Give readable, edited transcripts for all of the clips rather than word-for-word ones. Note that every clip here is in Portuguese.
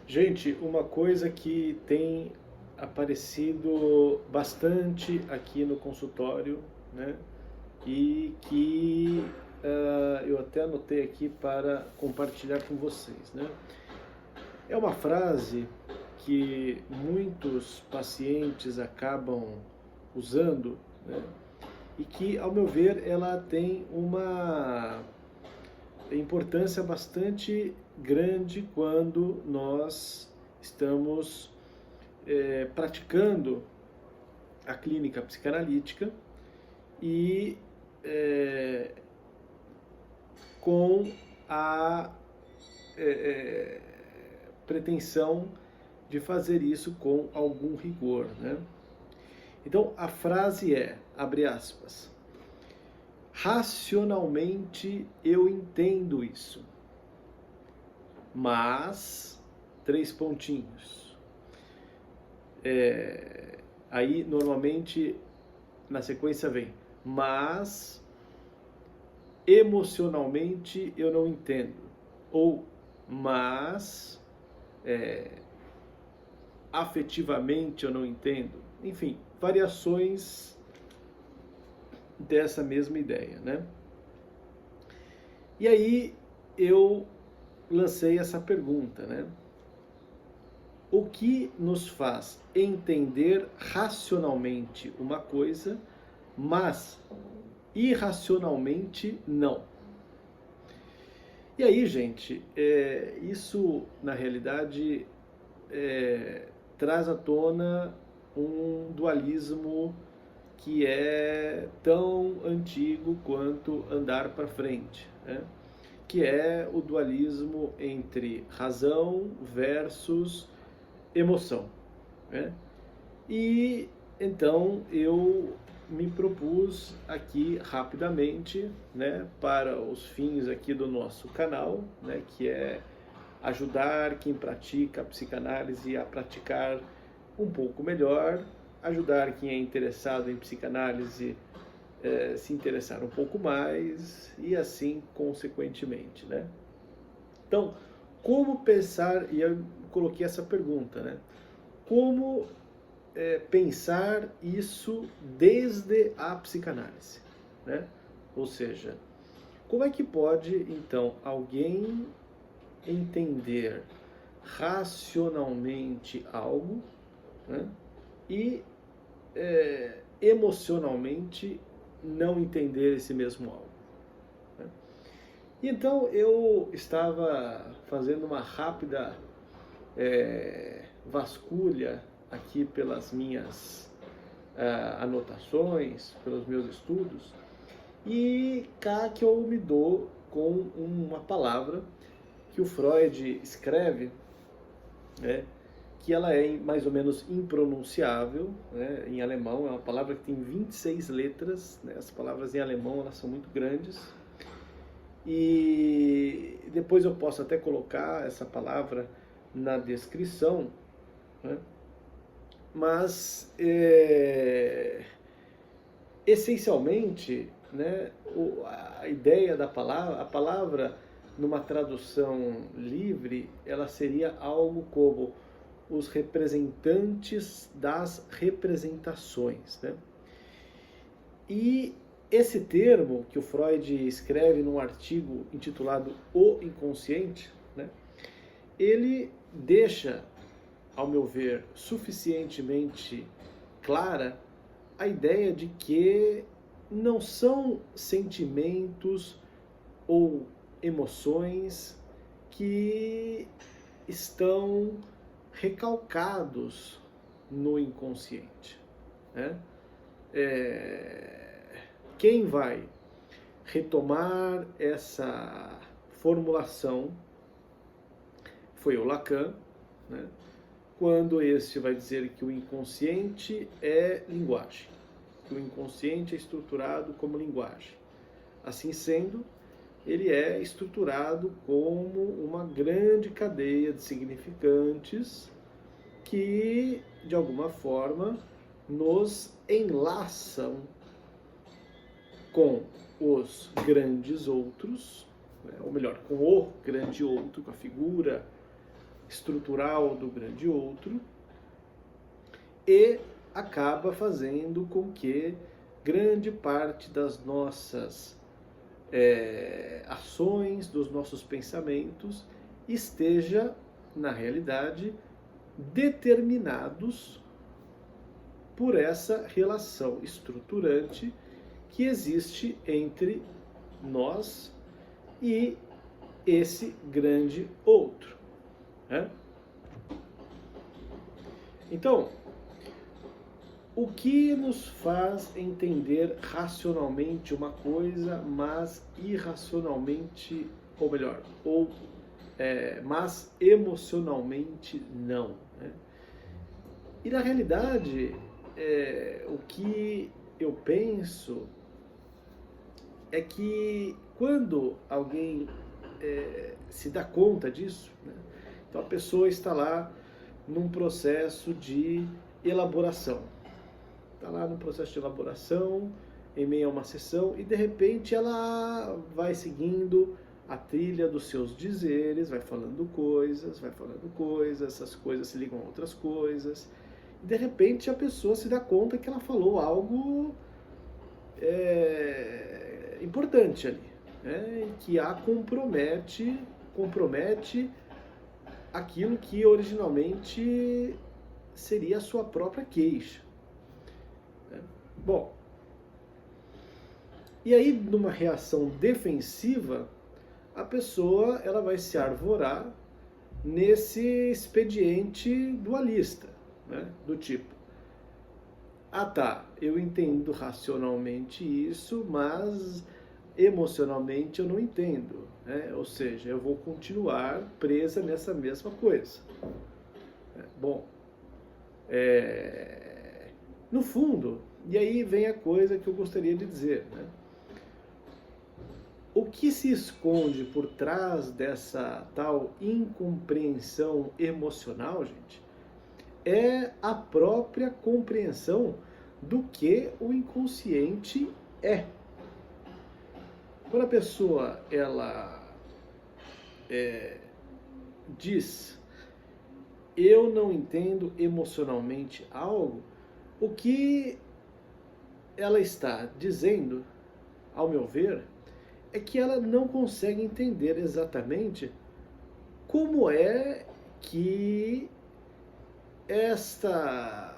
Gente, uma coisa que tem aparecido bastante aqui no consultório, né? E que eu até anotei aqui para compartilhar com vocês, né? É uma frase que muitos pacientes acabam usando, né? E que, ao meu ver, ela tem uma importância bastante grande quando nós estamos praticando a clínica psicanalítica e é, com a é, pretensão de fazer isso com algum rigor, né? Então a frase é, abre aspas, racionalmente eu entendo isso, mas três pontinhos. Aí normalmente na sequência vem, mas emocionalmente eu não entendo, ou mas afetivamente eu não entendo, enfim, variações dessa mesma ideia, né? E aí eu lancei essa pergunta, né? O que nos faz entender racionalmente uma coisa, mas irracionalmente não? E aí, gente, isso na realidade traz à tona um dualismo que é tão antigo quanto andar para frente, né? Que é o dualismo entre razão versus emoção, né? E então eu me propus aqui rapidamente, né, para os fins aqui do nosso canal, né, que é ajudar quem pratica a psicanálise a praticar um pouco melhor, ajudar quem é interessado em psicanálise se interessar um pouco mais e assim consequentemente, né? Então, como pensar, e eu coloquei essa pergunta, né? Como pensar isso desde a psicanálise, né? Ou seja, como é que pode, então, alguém entender racionalmente algo, né? E emocionalmente não entender esse mesmo algo, né? E então eu estava fazendo uma rápida vasculha aqui pelas minhas anotações, pelos meus estudos, e cá que eu me dou com uma palavra que o Freud escreve, né, que ela é mais ou menos impronunciável, né, em alemão, é uma palavra que tem 26 letras, né, as palavras em alemão elas são muito grandes, e depois eu posso até colocar essa palavra na descrição, né, mas essencialmente, né, a ideia da palavra, a palavra numa tradução livre, ela seria algo como os representantes das representações, né? E esse termo que o Freud escreve num artigo intitulado O Inconsciente, né, ele deixa, ao meu ver, suficientemente clara a ideia de que não são sentimentos ou emoções que estão recalcados no inconsciente, né? Quem vai retomar essa formulação foi o Lacan, né? Quando este vai dizer que o inconsciente é linguagem, que o inconsciente é estruturado como linguagem. Assim sendo, ele é estruturado como uma grande cadeia de significantes que, de alguma forma, nos enlaçam com os grandes outros, né? Ou melhor, com o grande outro, com a figura estrutural do grande outro e acaba fazendo com que grande parte das nossas ações, dos nossos pensamentos, esteja, na realidade, determinados por essa relação estruturante que existe entre nós e esse grande outro, né? Então, o que nos faz entender racionalmente uma coisa, mas irracionalmente, ou melhor, mas emocionalmente não, né? E na realidade, o que eu penso é que quando alguém se dá conta disso, né? Então a pessoa está lá num processo de elaboração. Está lá no processo de elaboração, em meio a uma sessão, e de repente ela vai seguindo a trilha dos seus dizeres, vai falando coisas, essas coisas se ligam a outras coisas, e de repente a pessoa se dá conta que ela falou algo importante ali, né, que a compromete aquilo que originalmente seria a sua própria queixa. Bom, e aí numa reação defensiva, a pessoa ela vai se arvorar nesse expediente dualista, né? Do tipo, tá, eu entendo racionalmente isso, mas emocionalmente eu não entendo, né? Ou seja, eu vou continuar presa nessa mesma coisa. Bom, no fundo, e aí vem a coisa que eu gostaria de dizer, né? O que se esconde por trás dessa tal incompreensão emocional, gente, é a própria compreensão do que o inconsciente é. Quando a pessoa ela diz eu não entendo emocionalmente algo, o que ela está dizendo, ao meu ver, é que ela não consegue entender exatamente como é que esta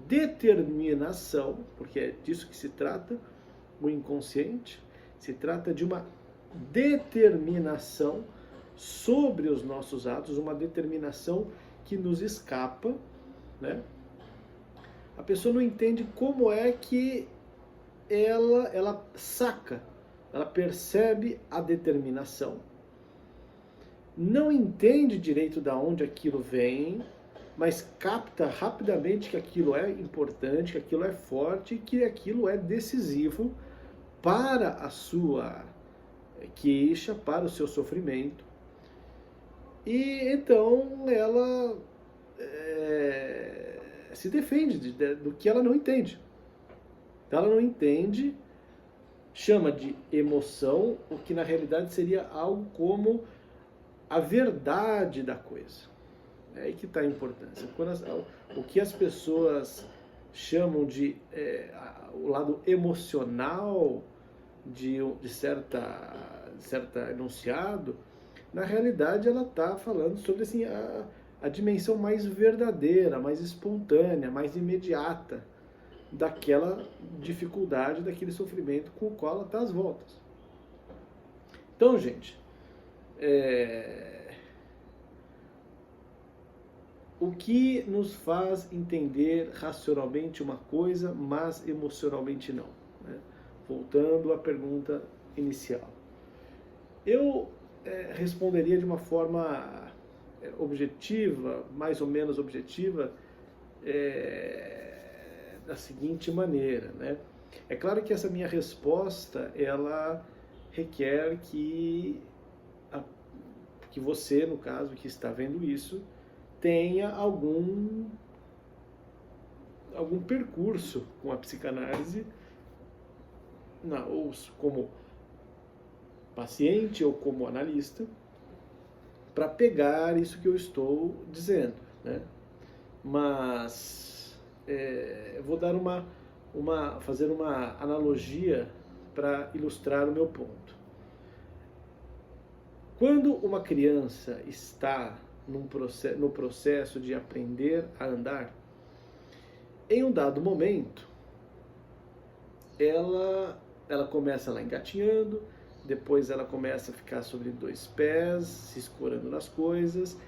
determinação, porque é disso que se trata, o inconsciente, se trata de uma determinação sobre os nossos atos, uma determinação que nos escapa, né? A pessoa não entende como é que ela saca, ela percebe a determinação, não entende direito de onde aquilo vem, mas capta rapidamente que aquilo é importante, que aquilo é forte, que aquilo é decisivo para a sua queixa, para o seu sofrimento. E então ela se defende do que ela não entende. Ela não entende, chama de emoção, o que na realidade seria algo como a verdade da coisa. É aí que está a importância. O que as pessoas chamam de o lado emocional de certa enunciado, na realidade ela está falando sobre assim, a dimensão mais verdadeira, mais espontânea, mais imediata daquela dificuldade, daquele sofrimento com o qual ela está às voltas. Então, gente, o que nos faz entender racionalmente uma coisa, mas emocionalmente não, né? Voltando à pergunta inicial. Eu responderia de uma forma objetiva, mais ou menos objetiva, da seguinte maneira, né? É claro que essa minha resposta, ela requer que você, no caso, que está vendo isso, tenha algum percurso com a psicanálise, ou como paciente ou como analista, para pegar isso que eu estou dizendo, né? Mas eu vou dar fazer uma analogia para ilustrar o meu ponto. Quando uma criança está no processo de aprender a andar, em um dado momento, ela começa lá engatinhando, depois ela começa a ficar sobre 2 pés, se escorando nas coisas,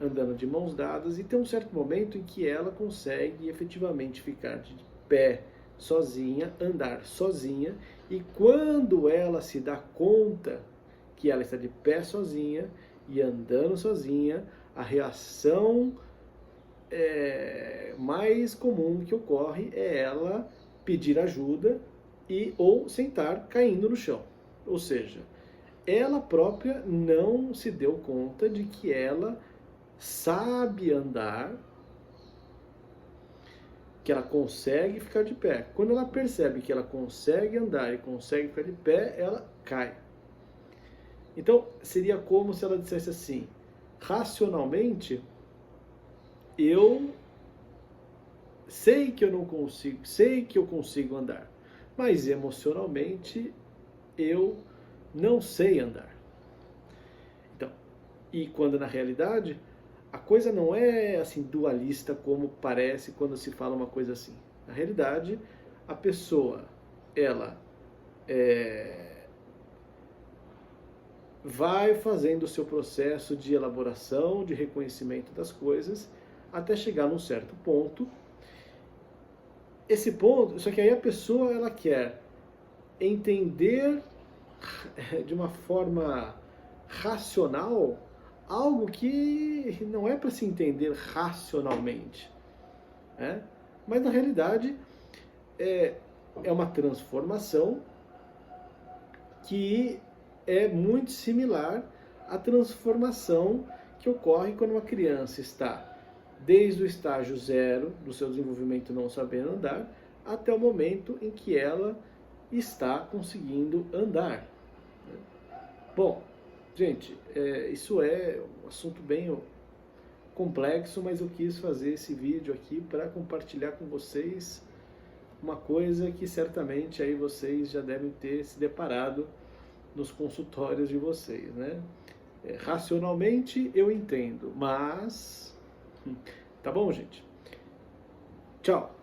andando de mãos dadas, e tem um certo momento em que ela consegue efetivamente ficar de pé sozinha, andar sozinha, e quando ela se dá conta que ela está de pé sozinha e andando sozinha, a reação mais comum que ocorre é ela pedir ajuda ou sentar caindo no chão. Ou seja, ela própria não se deu conta de que ela sabe andar, que ela consegue ficar de pé. Quando ela percebe que ela consegue andar e consegue ficar de pé, ela cai. Então, seria como se ela dissesse assim: racionalmente, eu sei que eu não consigo, sei que eu consigo andar, mas emocionalmente eu não sei andar. Então, e quando na realidade a coisa não é assim dualista como parece quando se fala uma coisa assim. Na realidade, a pessoa, ela vai fazendo o seu processo de elaboração, de reconhecimento das coisas, até chegar num certo ponto. Esse ponto, só que aí a pessoa ela quer entender de uma forma racional algo que não é para se entender racionalmente, né? Mas na realidade é uma transformação que é muito similar à transformação que ocorre quando uma criança está desde o estágio 0 do seu desenvolvimento não sabendo andar até o momento em que ela está conseguindo andar. Bom, gente, isso é um assunto bem complexo, mas eu quis fazer esse vídeo aqui para compartilhar com vocês uma coisa que certamente aí vocês já devem ter se deparado nos consultórios de vocês, né? Racionalmente eu entendo, mas... Tá bom, gente? Tchau!